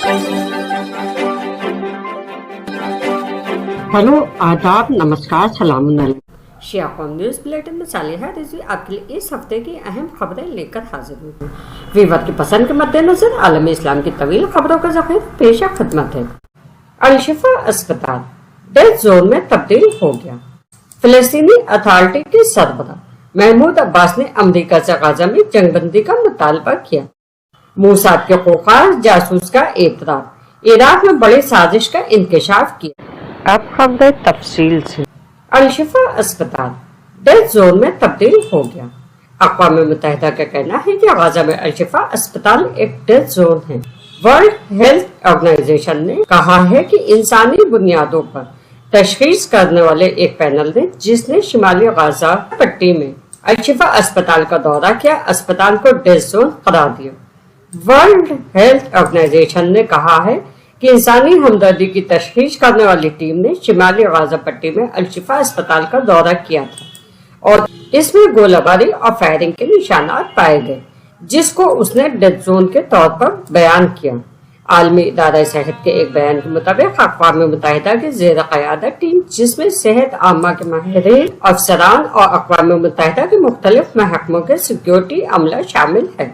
Hello, आदाब, नमस्कार, सलाम अलैकुम। शिया कौम न्यूज़ बुलेटिन में सालिहा रिजवी आपके लिए इस हफ्ते की अहम खबरें लेकर हाजिर हुई। वीवर की पसंद के मद्देनजर आलम इस्लाम की तवील खबरों का ज़ख़ीर पेशा खिदमत है। अल-शिफा अस्पताल डेथ जोन में तब्दील हो गया। फिलिस्तीनी अथॉरिटी के सरबराह महमूद अब्बास ने अमरीका से गाजा में जंगबंदी का मुतालबा किया। मोसाद के खूंखार जासूस का एतराफ, इराक में बड़ी साजिश का इंकशाफ किया। अब खबरें तफसील से। अल-शिफा अस्पताल डेथ जोन में तब्दील हो गया। अक़वाम मुत्तहिदा का कहना है कि गाजा में अल-शिफा अस्पताल एक डेथ जोन है। वर्ल्ड हेल्थ ऑर्गेनाइजेशन ने कहा है कि इंसानी बुनियादों पर तशखीस करने वाले एक पैनल ने जिसने शिमाली गाजा पट्टी में अल-शिफा अस्पताल का दौरा किया, अस्पताल को डेथ जोन करार दिया। वर्ल्ड हेल्थ ऑर्गेनाइजेशन ने कहा है कि इंसानी हमदर्दी की तशखीस करने वाली टीम ने शिमाली गाजा पट्टी में अल-शिफा अस्पताल का दौरा किया था और इसमें गोलाबारी और फायरिंग के निशानात पाए गए, जिसको उसने डेथ जोन के तौर पर बयान किया। आलमी इदारा सेहत के एक बयान के मुताबिक अक़वाम मुत्तहिदा की ज़ेर क़यादत टीम, जिसमें सेहत आमा के माहिरीन, अफसरान और अक़वाम मुत्तहिदा के मुख्तलिफ महकमों के सिक्योरिटी अमला शामिल है।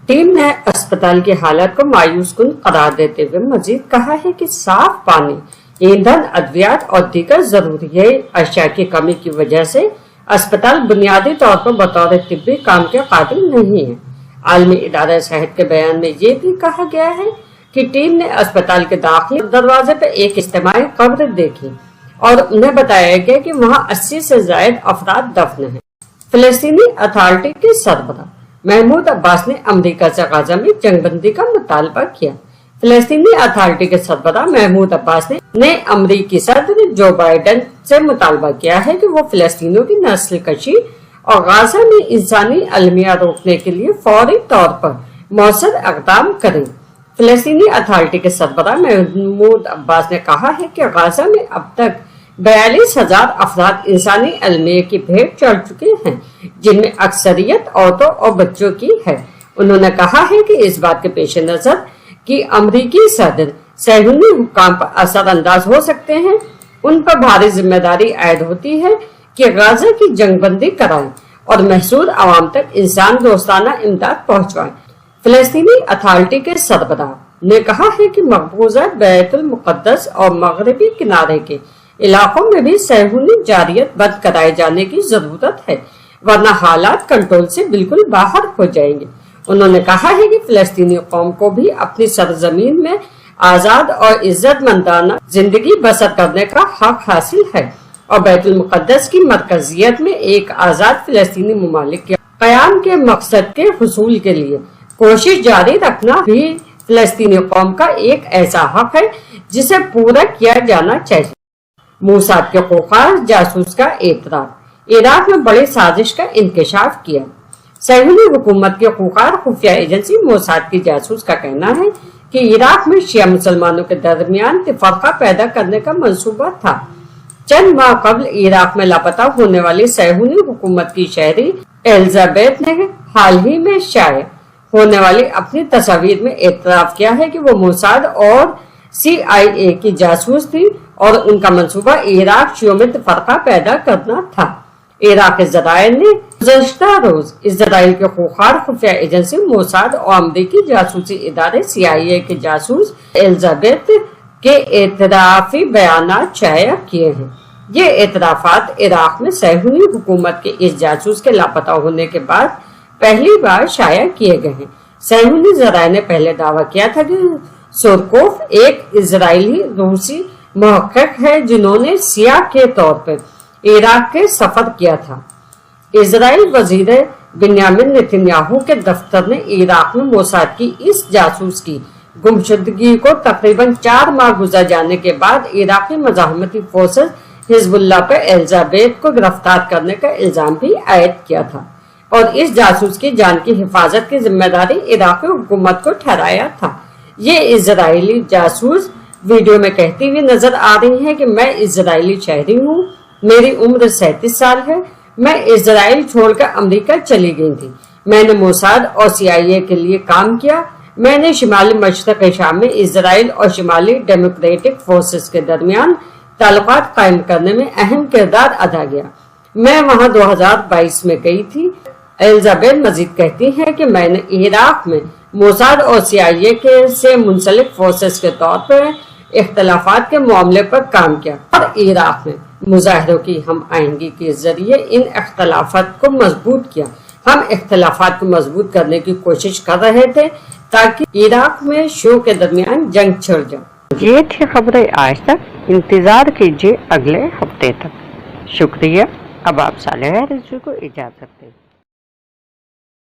टीम ने अस्पताल की हालत को मायूस कुन करार देते हुए मजीद कहा है कि साफ पानी, ईंधन, अद्वियात और दीगर जरूरी अशिया की कमी की वजह से अस्पताल बुनियादी तौर पर बतौर तिब्बी काम के काबिल नहीं है। आलमी इदारा सेहत के बयान में ये भी कहा गया है कि टीम ने अस्पताल के दाखिली दरवाजे पर एक इज्तिमाई कब्र देखी और उन्हें बताया गया कि वहाँ 80 से ज्यादा अफराद दफन हैं। फिलिस्तीनी अथॉरिटी के सरबराह महमूद अब्बास ने अमरीका से गाजा में जंगबंदी का मुतालबा किया। फिलिस्तीनी अथॉरिटी के सरबराह महमूद अब्बास ने अमरीकी सदर जो बाइडेन से मुतालबा किया है कि वो फिलिस्तीनियों की नस्ल कशी और गाजा में इंसानी अलमिया रोकने के लिए फौरी तौर पर मौसर इक़दाम करें। फिलिस्तीनी अथॉरिटी के सरबराह महमूद अब्बास ने कहा है कि गाजा में अब तक 42,000 अफराद इंसानी अलमिया की भेंट चढ़ चुके हैं, जिनमें अक्सरियत औरतों और बच्चों की है। उन्होंने कहा है कि इस बात के पेश नजर कि अमरीकी सदर सहूनी हुक्काम पर असर अंदाज हो सकते हैं, उन पर भारी जिम्मेदारी आयद होती है कि गाजा की जंगबंदी कराएं और महसूर आवाम तक इंसान दोस्ताना इमदाद पहुंचवाएं। फिलिस्तीनी अथॉरिटी के सरबराह ने कहा है कि मकबूजा बैतुल मुक़द्दस और मगरबी किनारे के इलाकों में भी सहूनी जारियत बंद कराए जाने की जरूरत है, वरना हालात कंट्रोल से बिल्कुल बाहर हो जाएंगे। उन्होंने कहा है कि फिलिस्तीनी कौम को भी अपनी सरजमीन में आजाद और इज्जतमंदाना जिंदगी बसर करने का हक हासिल है और बैतुल मुक़द्दस की मरकजियत में एक आजाद फिलिस्तीनी मुमालिक के क़याम के मकसद के हुसूल के लिए कोशिश जारी रखना भी फिलिस्तीनी कौम का एक ऐसा हक है जिसे पूरा किया जाना चाहिए। मोसाद के खूंखार जासूस का एतराफ, इराक में बड़ी साजिश का इंकशाफ किया। सहूनी हुकूमत के खूंखार खुफिया एजेंसी मोसाद की जासूस का कहना है कि इराक में शिया मुसलमानों के दरमियान तफरका पैदा करने का मंसूबा था। चंद माह कबल इराक में लापता होने वाली सहूनी हुकूमत की शहरी एलिजाबेथ ने हाल ही में शाये होने वाली अपनी तस्वीर में एतराफ किया है कि वो मोसाद और CIA की जासूस थी और उनका मंसूबा इराक शियों में तफरका पैदा करना था। इराक के ज़राए ने गुज़श्ता रोज इजराइल के खूंखार खुफिया एजेंसी मोसाद और अमरीकी जासूसी इदारे CIA के जासूस एलिजाबेथ के एतराफी बयानात शाया किए हैं। ये एतराफात इराक में सहूनी हुकूमत के इस जासूस के लापता होने के बाद पहली बार शाया किए गए हैं। सहूनी ज़राए ने पहले दावा किया था कि सुरकोफ एक इजरायली रूसी महक़क़ है जिन्होंने सियाह के तौर पर इराक के सफर किया था। इजराइल वजीर बिन्यामिन नेतन्याहू के दफ्तर ने इराक में मोसाद की इस जासूस की गुमशुदगी को तकरीबन 4 माह गुजर जाने के बाद इराकी मज़ाहमती फोर्सेस हिजबुल्लाह पर एलिजाबेथ को गिरफ्तार करने का इल्जाम भी आयद किया था और इस जासूस की जान की हिफाजत की जिम्मेदारी इराकी हुकूमत को ठहराया था। ये इजरायली जासूस वीडियो में कहती हुई नजर आ रही है कि मैं इजरायली शहरी हूँ, मेरी उम्र 37 साल है, मैं इजराइल छोड़कर अमेरिका चली गई थी, मैंने मोसाद और CIA के लिए काम किया, میں نے شمالی مشرقی شام میں اسرائیل اور شمالی ڈیموکریٹک فورسز کے درمیان تعلقات قائم کرنے میں اہم کردار ادا کیا۔ میں وہاں 2022 میں گئی تھی۔ الزابیتھ مزید کہتی ہیں کہ میں نے عراق میں موساد اور CIA سے منسلک فورسز کے طور پر اختلافات کے معاملے پر کام کیا اور عراق میں مظاہروں کی ہم آہنگی کے ذریعے ان اختلافات کو مضبوط کیا۔ ہم اختلافات کو مضبوط کرنے کی کوشش کر رہے تھے تاکہ عراق میں شیعوں کے درمیان جنگ چھڑ جائے۔ یہ تھی خبریں آج تک، انتظار کیجیے اگلے ہفتے تک۔ شکریہ۔ اب آپ صالحہ رضوی کو اجازت دیں۔